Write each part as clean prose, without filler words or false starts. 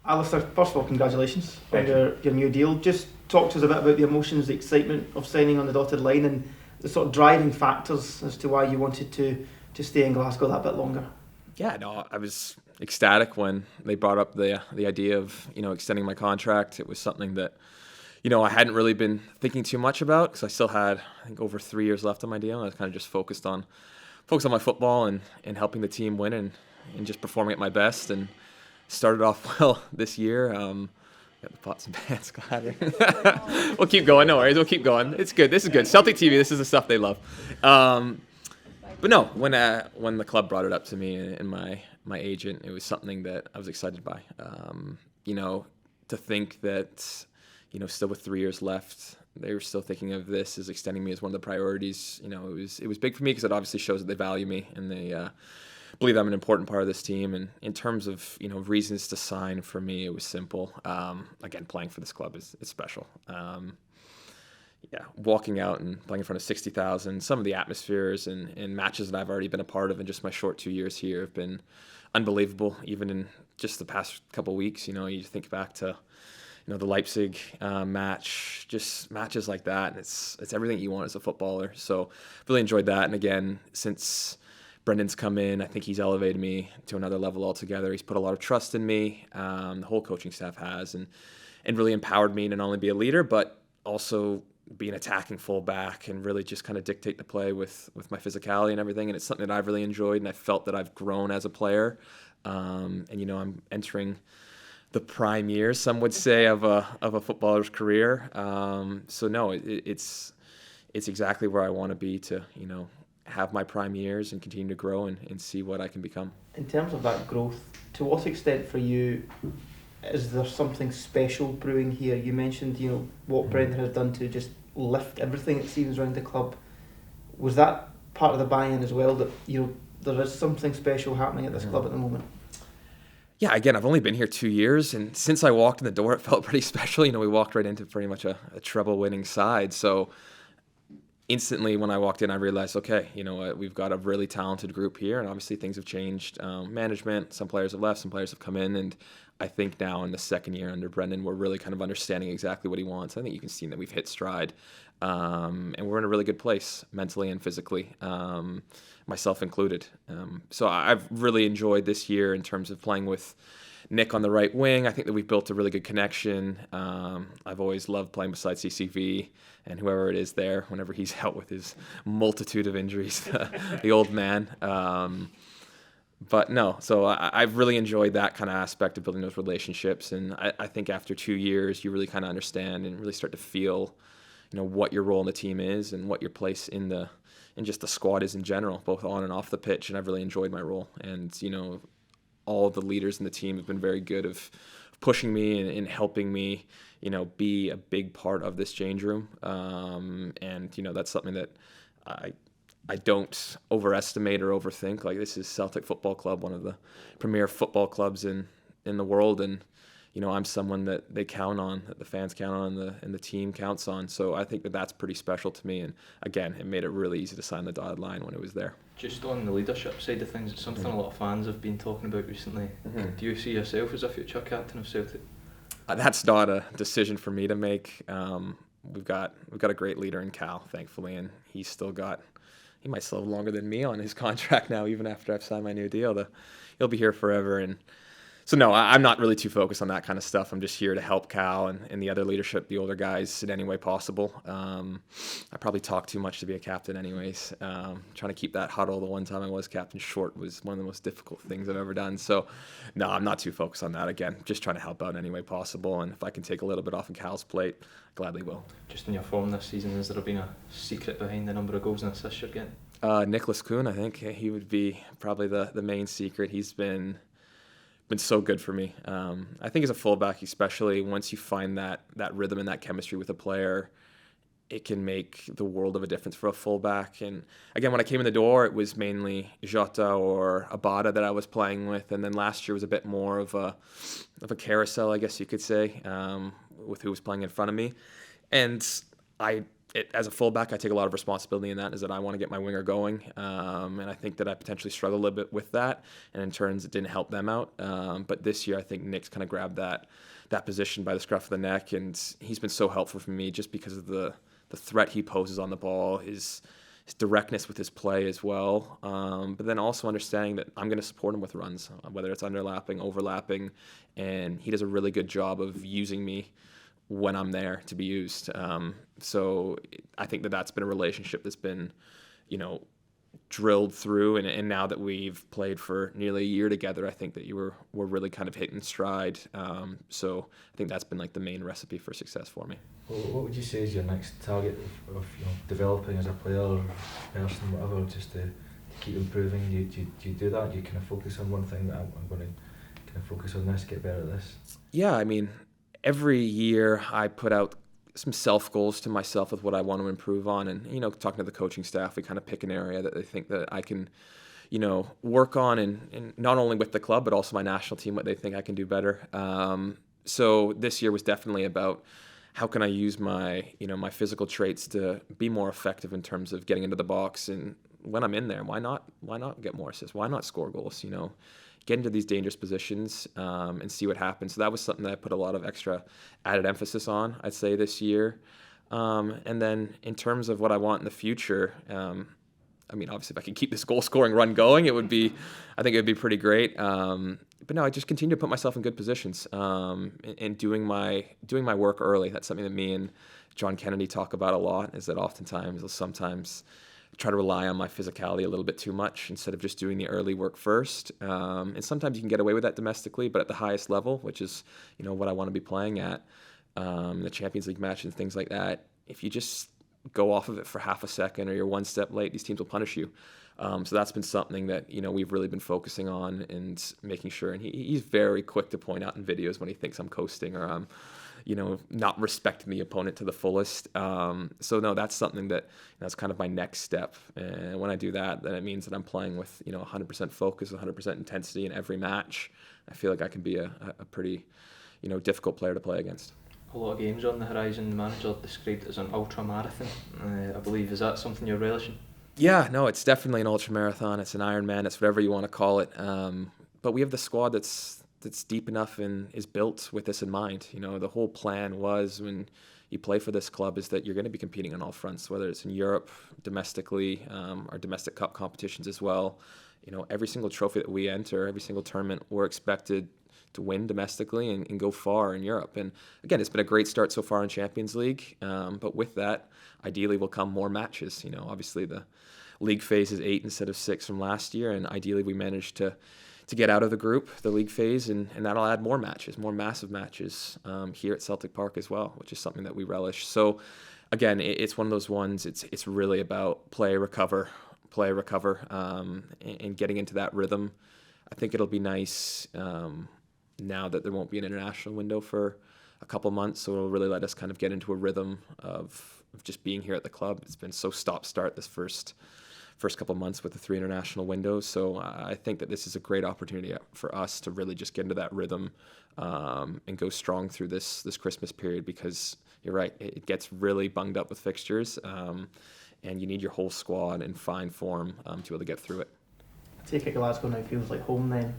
Alistair, first of all, congratulations on your new deal. Just talk to us a bit about the emotions, the excitement of signing on the dotted line, and the sort of driving factors as to why you wanted to stay in Glasgow that bit longer. Yeah, no, I was ecstatic when they brought up the idea of extending my contract. It was something that I hadn't really been thinking too much about because I still had, I think, over 3 years left on my deal. I was kind of just focused on my football and helping the team win and just performing at my best. And started off well this year. Got the pots and pans clatter. We'll keep going. No worries. We'll keep going. It's good. This is good. Celtic TV. This is the stuff they love. But no, when the club brought it up to me and my agent, it was something that I was excited by. To think that still with 3 years left, they were still thinking of this as extending me as one of the priorities. It was big for me because it obviously shows that they value me and they believe I'm an important part of this team. And in terms of reasons to sign, for me it was simple. Again, playing for this club is special. Walking out and playing in front of 60,000, some of the atmospheres and matches that I've already been a part of in just my short 2 years here have been unbelievable. Even in just the past couple of weeks, you think back to the Leipzig match, just matches like that, and it's everything you want as a footballer. So really enjoyed that. And again, since Brendan's come in, I think he's elevated me to another level altogether. He's put a lot of trust in me. The whole coaching staff has, and really empowered me to not only be a leader, but also be an attacking fullback and really just kind of dictate the play with my physicality and everything. And it's something that I've really enjoyed, and I felt that I've grown as a player. And I'm entering the prime years, some would say, of a footballer's career. So no, it's exactly where I want to be to have my prime years and continue to grow and see what I can become. In terms of that growth, to what extent for you is there something special brewing here? You mentioned what Brendan has done to just lift everything, it seems, around the club. Was that part of the buy-in as well, that there is something special happening at this club at the moment? Yeah, again, I've only been here 2 years, and since I walked in the door, it felt pretty special. We walked right into pretty much a treble-winning side. So instantly when I walked in, I realized, okay, we've got a really talented group here, and obviously things have changed. Management, some players have left, some players have come in, and I think now in the second year under Brendan, we're really kind of understanding exactly what he wants. I think you can see that we've hit stride, and we're in a really good place mentally and physically, myself included. So I've really enjoyed this year in terms of playing with Nick on the right wing. I think that we've built a really good connection. I've always loved playing beside CCV and whoever it is there whenever he's out with his multitude of injuries, the old man. But no, so I've really enjoyed that kind of aspect of building those relationships. And I think after 2 years, you really kind of understand and really start to feel, what your role in the team is and what your place in just the squad is in general, both on and off the pitch. And I've really enjoyed my role. And, all the leaders in the team have been very good of pushing me and helping me, be a big part of this change room. And that's something that I don't overestimate or overthink. Like, this is Celtic Football Club, one of the premier football clubs in the world, and I'm someone that they count on, that the fans count on, and the team counts on. So I think that that's pretty special to me. And again, it made it really easy to sign the dotted line when it was there. Just on the leadership side of things, it's something a lot of fans have been talking about recently. Do you see yourself as a future captain of Celtic? That's not a decision for me to make. We've got a great leader in Cal, thankfully, and he might still have longer than me on his contract now, even after I've signed my new deal. He'll be here forever. And so, no, I'm not really too focused on that kind of stuff. I'm just here to help Cal and the other leadership, the older guys, in any way possible. I probably talk too much to be a captain anyways. Trying to keep that huddle. The one time I was captain short was one of the most difficult things I've ever done. So, no, I'm not too focused on that. Again, just trying to help out in any way possible. And if I can take a little bit off of Cal's plate, I gladly will. Just in your form this season, has there been a secret behind the number of goals and assists you're getting? Nicholas Kuhn, I think he would be probably the main secret. He's been so good for me. I think as a fullback, especially once you find that rhythm and that chemistry with a player, it can make the world of a difference for a fullback. And again, when I came in the door, it was mainly Jota or Abada that I was playing with. And then last year was a bit more of a carousel, I guess you could say, with who was playing in front of me. And as a fullback, I take a lot of responsibility in that, is that I want to get my winger going. And I think that I potentially struggled a little bit with that. And in turns, it didn't help them out. But this year, I think Nick's kind of grabbed that position by the scruff of the neck. And he's been so helpful for me just because of the threat he poses on the ball, his directness with his play as well. But then also understanding that I'm going to support him with runs, whether it's underlapping, overlapping. And he does a really good job of using me when I'm there to be used. So I think that's been a relationship that's been, drilled through. And now that we've played for nearly a year together, I think that we're really kind of hitting stride. So I think that's been like the main recipe for success for me. Well, what would you say is your next target of developing as a player, or person, whatever, just to keep improving? Do you do that? Do you kind of focus on one thing that I'm going to kind of focus on this, get better at this? Yeah, I mean, every year I put out some self goals to myself with what I want to improve on, and talking to the coaching staff, we kind of pick an area that they think that I can work on, and not only with the club but also my national team, what they think I can do better. So this year was definitely about how can I use my my physical traits to be more effective in terms of getting into the box, and when I'm in there, why not get more assists, why not score goals, get into these dangerous positions and see what happens. So that was something that I put a lot of extra added emphasis on, I'd say, this year. And then in terms of what I want in the future, I mean, obviously, if I can keep this goal-scoring run going, I think it would be pretty great. But no, I just continue to put myself in good positions and doing my work early. That's something that me and John Kennedy talk about a lot, is that oftentimes I'll sometimes try to rely on my physicality a little bit too much instead of just doing the early work first. And sometimes you can get away with that domestically, but at the highest level, which is, what I want to be playing at, the Champions League match and things like that, if you just go off of it for half a second or you're one step late, these teams will punish you. So that's been something that, we've really been focusing on and making sure. And he's very quick to point out in videos when he thinks I'm coasting or I'm, not respecting the opponent to the fullest. So no, that's something that's kind of my next step. And when I do that, then it means that I'm playing with, 100% focus, 100% intensity in every match. I feel like I can be a pretty, difficult player to play against. A lot of games on the horizon. The manager described it as an ultramarathon, I believe. Is that something you're relishing? Yeah, no, it's definitely an ultramarathon. It's an Ironman. It's whatever you want to call it. But we have the squad that's deep enough and is built with this in mind. The whole plan was, when you play for this club, is that you're going to be competing on all fronts, whether it's in Europe, domestically, our domestic cup competitions as well. Every single trophy that we enter, every single tournament, we're expected to win domestically and go far in Europe. And again, it's been a great start so far in Champions League. But with that, ideally will come more matches. Obviously the league phase is 8 instead of 6 from last year, and ideally we managed to get out of the group, the league phase, and that'll add more matches, more massive matches here at Celtic Park as well, which is something that we relish. So again, it's one of those ones, it's really about play, recover, and getting into that rhythm. I think it'll be nice now that there won't be an international window for a couple months, so it'll really let us kind of get into a rhythm of just being here at the club. It's been so stop-start this first couple months with the 3 international windows. So I think that this is a great opportunity for us to really just get into that rhythm and go strong through this Christmas period, because you're right, it gets really bunged up with fixtures and you need your whole squad in fine form to be able to get through it. I take it Glasgow now feels like home then,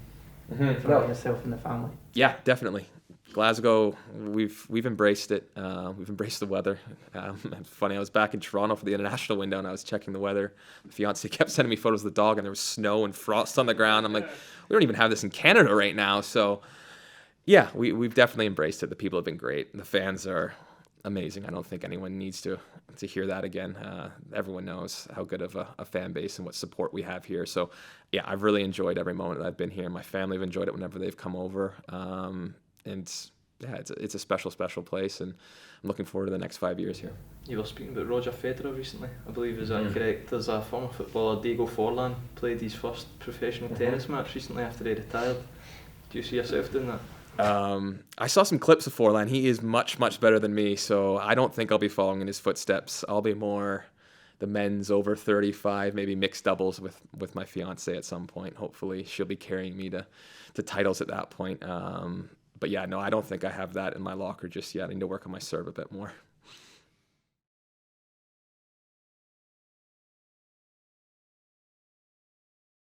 for yourself and the family. Yeah, definitely. Glasgow, we've embraced it. We've embraced the weather. It's funny, I was back in Toronto for the international window and I was checking the weather. My fiance kept sending me photos of the dog and there was snow and frost on the ground. I'm like, we don't even have this in Canada right now. So yeah, we've definitely embraced it. The people have been great. The fans are amazing. I don't think anyone needs to hear that again. Everyone knows how good of a fan base and what support we have here. So yeah, I've really enjoyed every moment that I've been here. My family have enjoyed it whenever they've come over. And yeah, it's a special place, and I'm looking forward to the next 5 years here. You were speaking about Roger Federer recently, I believe, is that correct? There's a former footballer, Diego Forlan, played his first professional tennis match recently after he retired. Do you see yourself doing that? I saw some clips of Forlan. He is much better than me, so I don't think I'll be following in his footsteps. I'll be more the men's over 35, maybe mixed doubles with my fiance at some point. Hopefully she'll be carrying me to titles at that point. But yeah, no, I don't think I have that in my locker just yet. I need to work on my serve a bit more.